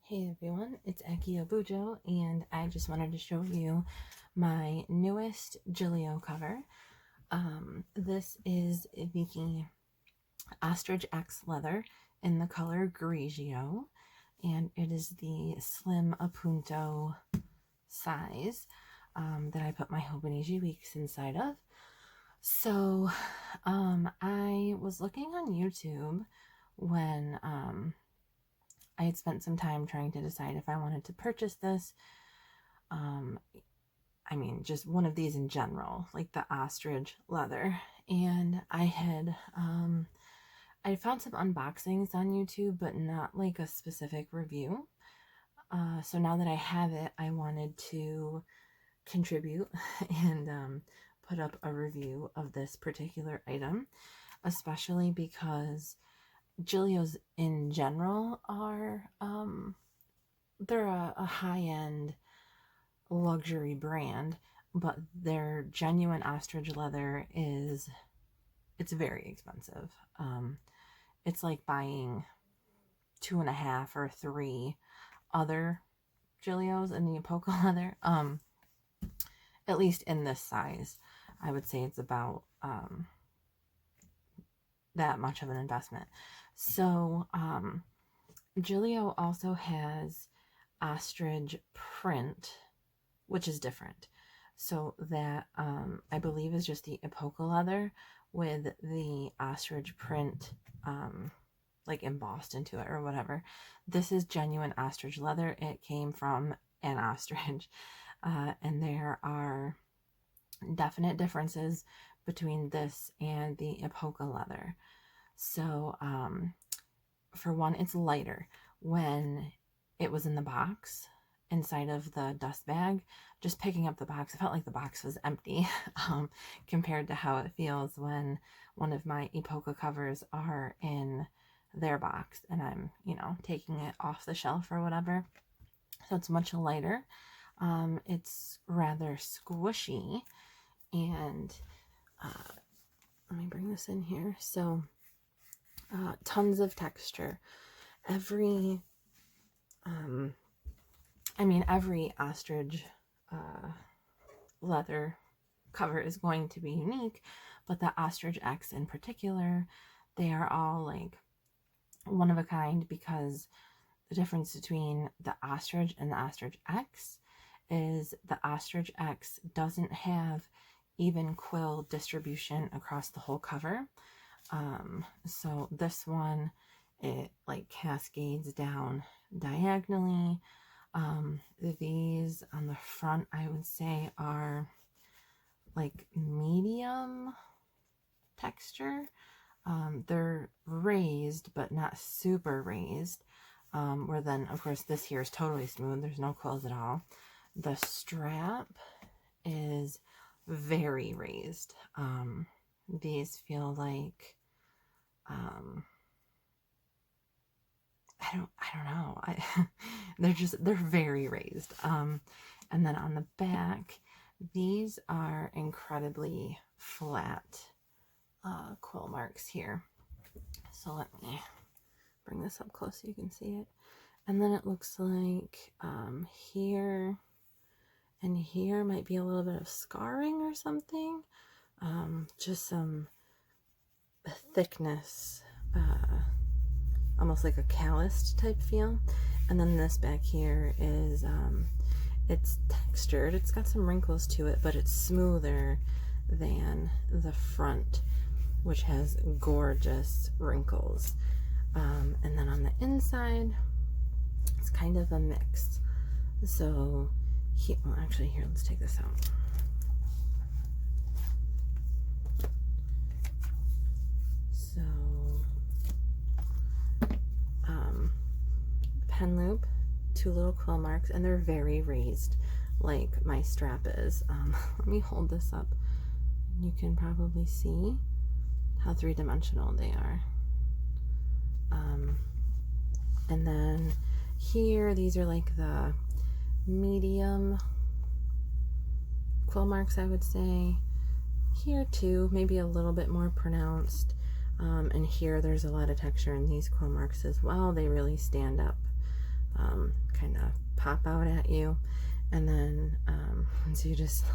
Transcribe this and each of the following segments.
Hey everyone, it's Gillio, and I just wanted to show you my newest Gillio cover. This is the Ostrich X leather in the color Grigio, and it is the slim appunto size that I put my Hobonichi Weeks inside of. So I was looking on YouTube when I had spent some time trying to decide if I wanted to purchase this. I mean, just one of these in general, like the ostrich leather. And I found some unboxings on YouTube, but not like a specific review. So now that I have it, I wanted to contribute and put up a review of this particular item, especially because Gillios in general are they're a high-end luxury brand, but their genuine ostrich leather it's very expensive. It's like buying 2.5 or 3 other Gillios in the Apoca leather. At least in this size, I would say it's about that much of an investment. So Gillio also has ostrich print, which is different. So that I believe is just the Apoca leather with the ostrich print like embossed into it or whatever. This is genuine ostrich leather. It came from an ostrich, and there are definite differences between this and the Apoca leather. So for one, it's lighter. When it was in the box inside of the dust bag, just picking up the box, I felt like the box was empty compared to how it feels when one of my Apoca covers are in their box and I'm, taking it off the shelf or whatever. So it's much lighter. It's rather squishy, and let me bring this in here. So tons of texture. Every ostrich leather cover is going to be unique, but the Ostrich X in particular, they are all like one of a kind, because the difference between the ostrich and the Ostrich X is the Ostrich X doesn't have even quill distribution across the whole cover. So this one, it like cascades down diagonally. These on the front, I would say, are like medium texture. They're raised, but not super raised. Where then, of course, this here is totally smooth. There's no quills at all. The strap is very raised. These feel like I don't know. They're very raised. And then on the back, these are incredibly flat quill marks here. So let me bring this up close so you can see it. And then it looks like here and here might be a little bit of scarring or something. Just some thickness, almost like a calloused type feel. And then this back here is it's textured. It's got some wrinkles to it, but it's smoother than the front, which has gorgeous wrinkles. And then on the inside, it's kind of a mix. So here, well, actually here, let's take this out. So pen loop, 2 little quill marks, and they're very raised like my strap is. Let me hold this up. You can probably see how 3-dimensional they are. And then here, these are like the medium quill marks, I would say. Here too, maybe a little bit more pronounced. And here there's a lot of texture in these quill marks as well. They really stand up kind of pop out at you. And then, so you just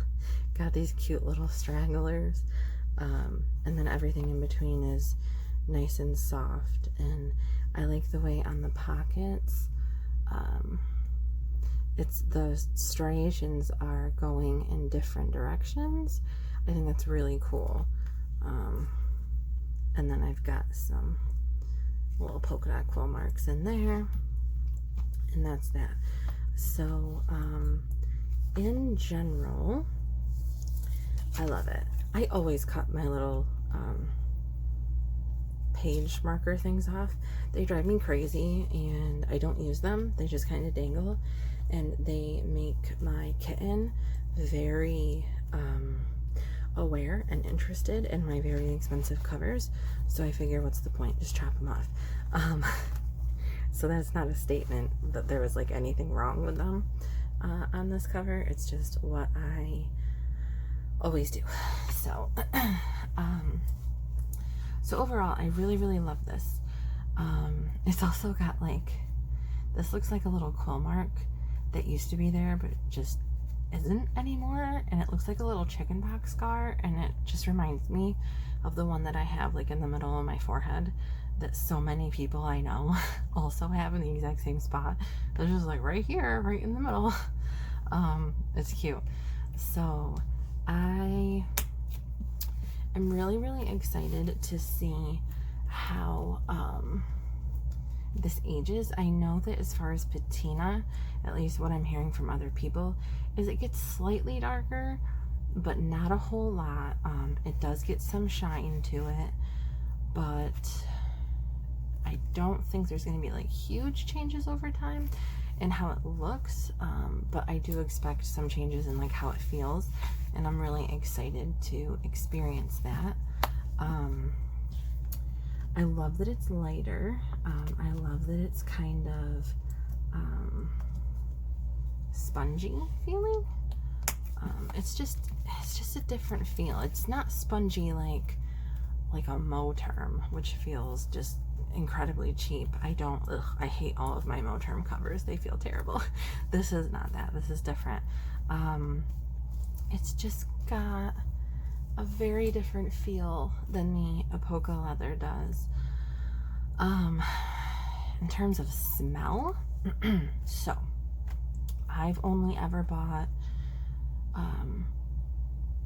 got these cute little stragglers. And then everything in between is nice and soft. And I like the way on the pockets, the striations are going in different directions. I think that's really cool. And then I've got some little polka dot quill marks in there, and that's that. So in general, I love it. I always cut my little page marker things off. They drive me crazy and I don't use them. They just kind of dangle, and they make my kitten very aware and interested in my very expensive covers. So I figure, what's the point? Just chop them off. So that's not a statement that there was like anything wrong with them on this cover. It's just what I always do. So so overall, I really, really love this. It's also got like, this looks like a little quill mark that used to be there, but it just isn't anymore. And it looks like a little chickenpox scar. And it just reminds me of the one that I have like in the middle of my forehead that so many people I know also have in the exact same spot. They're just like right here, right in the middle. It's cute. So I am really, really excited to see how this ages. I know that as far as patina, at least what I'm hearing from other people, is it gets slightly darker, but not a whole lot. It does get some shine to it, but I don't think there's going to be like huge changes over time in how it looks, but I do expect some changes in like how it feels, and I'm really excited to experience that. I love that it's lighter. I love that it's kind of spongy feeling. It's just a different feel. It's not spongy like a Moterm, which feels just incredibly cheap. I hate all of my Moterm covers. They feel terrible. This is not that. This is different. It's just got a very different feel than the Apoca leather does. In terms of smell, so I've only ever bought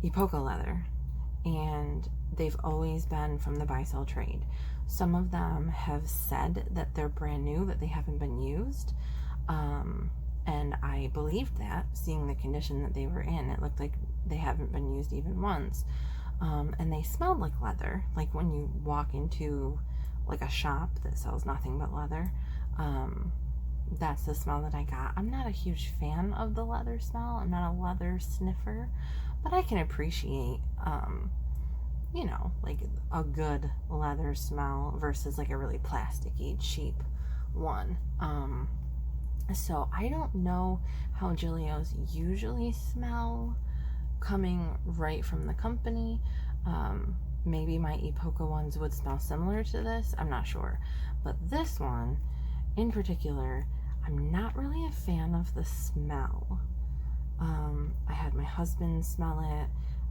Apoca leather, and they've always been from the buy-sell trade. Some of them have said that they're brand new, that they haven't been used, and I believed that, seeing the condition that they were in. It looked like they haven't been used even once, and they smelled like leather. Like when you walk into like a shop that sells nothing but leather, that's the smell that I got. I'm not a huge fan of the leather smell. I'm not a leather sniffer, but I can appreciate you know, like a good leather smell versus like a really plasticky, cheap one. So I don't know how Gillios usually smell coming right from the company. Maybe my Apoca ones would smell similar to this. I'm not sure. But this one in particular, I'm not really a fan of the smell. I had my husband smell it.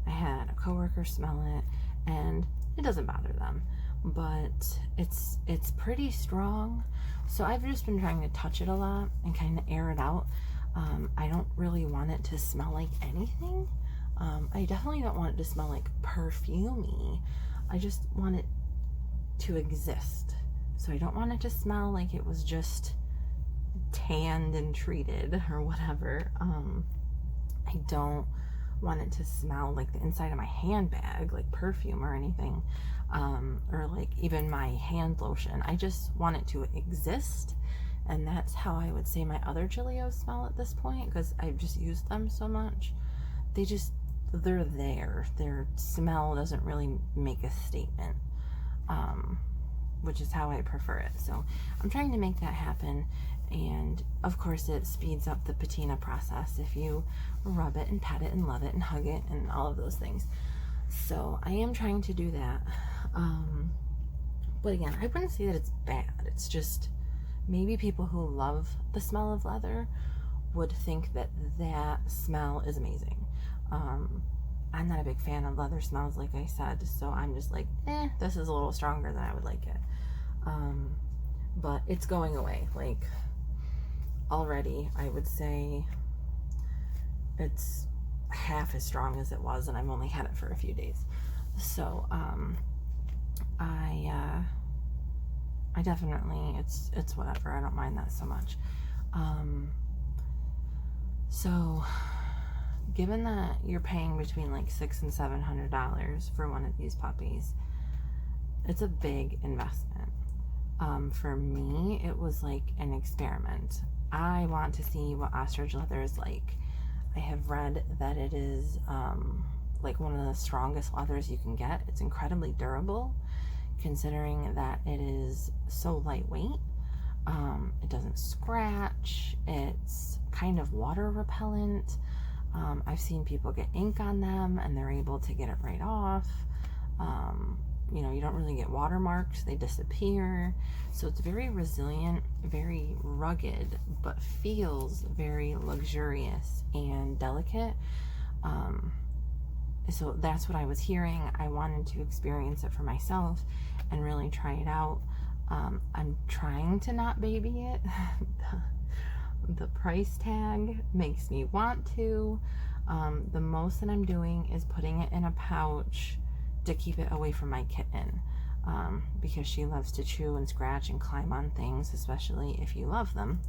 I had a coworker smell it, and it doesn't bother them, but it's pretty strong. So I've just been trying to touch it a lot and kind of air it out. I don't really want it to smell like anything. I definitely don't want it to smell like perfumey. I just want it to exist. So I don't want it to smell like it was just tanned and treated or whatever. I don't want it to smell like the inside of my handbag, like perfume or anything, or like even my hand lotion. I just want it to exist, and that's how I would say my other Gillios smell at this point, because I've just used them so much. They're there. Their smell doesn't really make a statement, which is how I prefer it. So I'm trying to make that happen. And of course it speeds up the patina process if you rub it and pat it and love it and hug it and all of those things. So I am trying to do that. But again, I wouldn't say that it's bad. It's just maybe people who love the smell of leather would think that that smell is amazing. I'm not a big fan of leather smells, like I said, so I'm just like, this is a little stronger than I would like it. But it's going away. Like, already, I would say it's half as strong as it was, and I've only had it for a few days. So, I definitely, it's whatever. I don't mind that so much. So, given that you're paying between like $600 and $700 for one of these puppies, it's a big investment. For me, it was like an experiment. I want to see what ostrich leather is like. I have read that it is like one of the strongest leathers you can get. It's incredibly durable, considering that it is so lightweight. It doesn't scratch. It's kind of water repellent. I've seen people get ink on them and they're able to get it right off. You know, you don't really get watermarks, they disappear. So it's very resilient, very rugged, but feels very luxurious and delicate. So that's what I was hearing. I wanted to experience it for myself and really try it out. I'm trying to not baby it. The price tag makes me want to. The most that I'm doing is putting it in a pouch to keep it away from my kitten, because she loves to chew and scratch and climb on things, especially if you love them.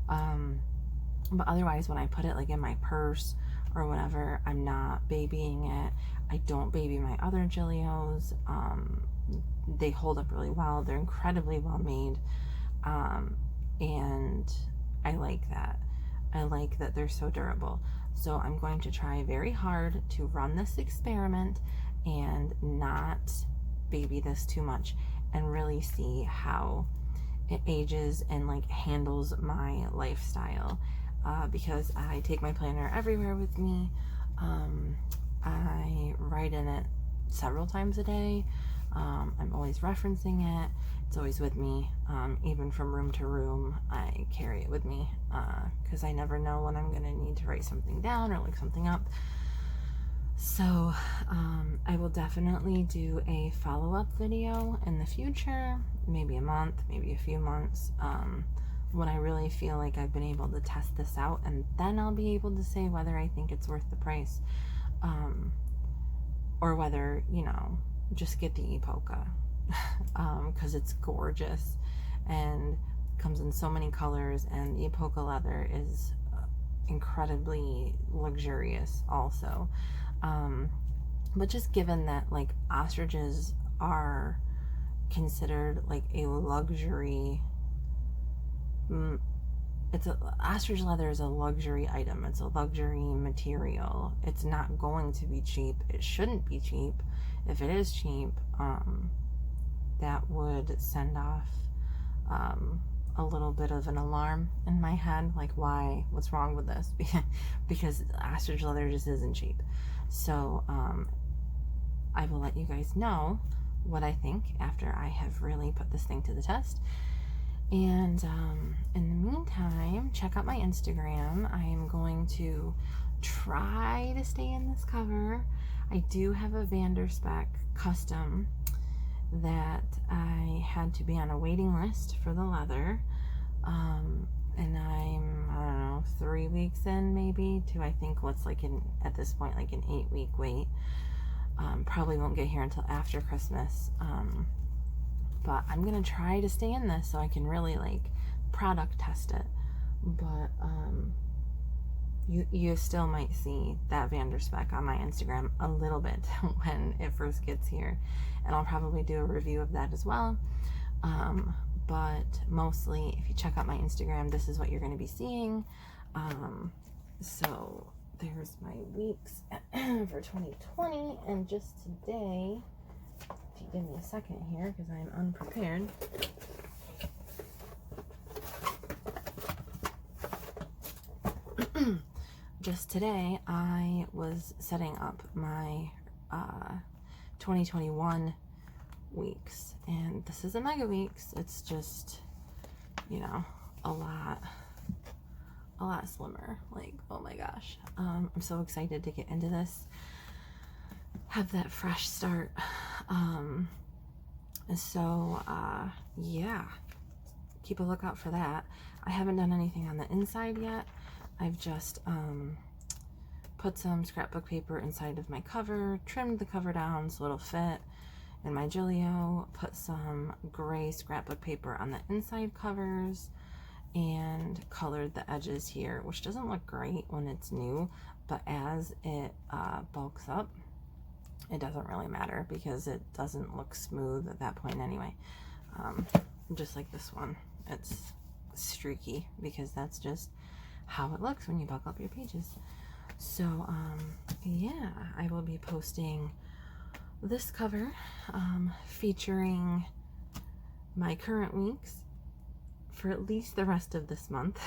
But otherwise, when I put it like in my purse or whatever, I'm not babying it. I don't baby my other Gillios. They hold up really well. They're incredibly well made, and I like that. I like that they're so durable. So I'm going to try very hard to run this experiment and not baby this too much, and really see how it ages and like handles my lifestyle, because I take my planner everywhere with me. I write in it several times a day. I'm always referencing it. It's always with me. Even from room to room, I carry it with me, because I never know when I'm going to need to write something down or look something up. So I will definitely do a follow-up video in the future, maybe a month, maybe a few months, when I really feel like I've been able to test this out, and then I'll be able to say whether I think it's worth the price, or whether, you know, just get the Epoca, because it's gorgeous and comes in so many colors, and the Epoca leather is incredibly luxurious also. But just given that like ostriches are considered like a luxury, ostrich leather is a luxury item. It's a luxury material. It's not going to be cheap. It shouldn't be cheap. If it is cheap, that would send off a little bit of an alarm in my head, like, why, what's wrong with this? Because ostrich leather just isn't cheap. So I will let you guys know what I think after I have really put this thing to the test. And in the meantime, check out my Instagram. I am going to try to stay in this cover. I do have a Vanderspec custom that I had to be on a waiting list for the leather. And I'm, I don't know, 3 weeks in maybe to, I think, what's like at this point, like an 8-week wait. Probably won't get here until after Christmas. But I'm gonna try to stay in this so I can really like product test it. But you still might see that Vanderspec on my Instagram a little bit when it first gets here, and I'll probably do a review of that as well. But mostly, if you check out my Instagram, this is what you're going to be seeing. So there's my weeks for 2020, and just today, if you give me a second here, because I'm unprepared. Just today, I was setting up my 2021 weeks, and this is a mega weeks. It's just you know, a lot slimmer. Like, oh my gosh. I'm so excited to get into this, have that fresh start. Yeah, keep a lookout for that. I haven't done anything on the inside yet. I've just put some scrapbook paper inside of my cover, trimmed the cover down so it'll fit in my Gillio, put some gray scrapbook paper on the inside covers, and colored the edges here, which doesn't look great when it's new, but as it bulks up, it doesn't really matter because it doesn't look smooth at that point anyway. Just like this one, it's streaky because that's just how it looks when you bulk up your pages. So yeah, I will be posting this cover featuring my current weeks for at least the rest of this month.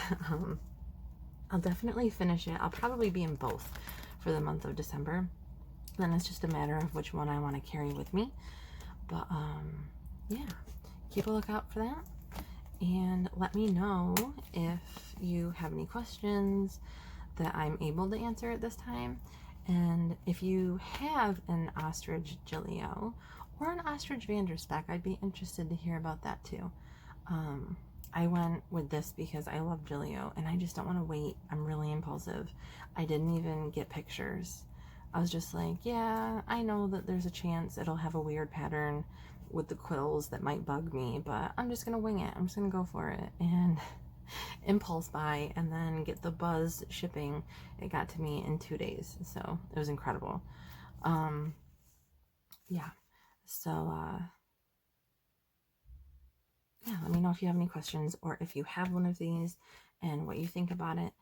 I'll definitely finish it. I'll probably be in both for the month of December. Then it's just a matter of which one I want to carry with me. But yeah, keep a lookout for that. And let me know if you have any questions that I'm able to answer at this time. And if you have an Ostrich Gillio or an Ostrich Vanderspec, I'd be interested to hear about that too. I went with this because I love Gillio and I just don't want to wait. I'm really impulsive. I didn't even get pictures. I was just like, yeah, I know that there's a chance it'll have a weird pattern with the quills that might bug me, but I'm just gonna wing it. I'm just gonna go for it and impulse buy and then get the Buzz shipping. It got to me in 2 days, so it was incredible. Yeah, so yeah, let me know if you have any questions or if you have one of these and what you think about it.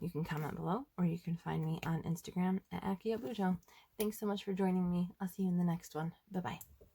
You can comment below or you can find me on Instagram at @AkiaBujo. Thanks so much for joining me. I'll see you in the next one. Bye-bye.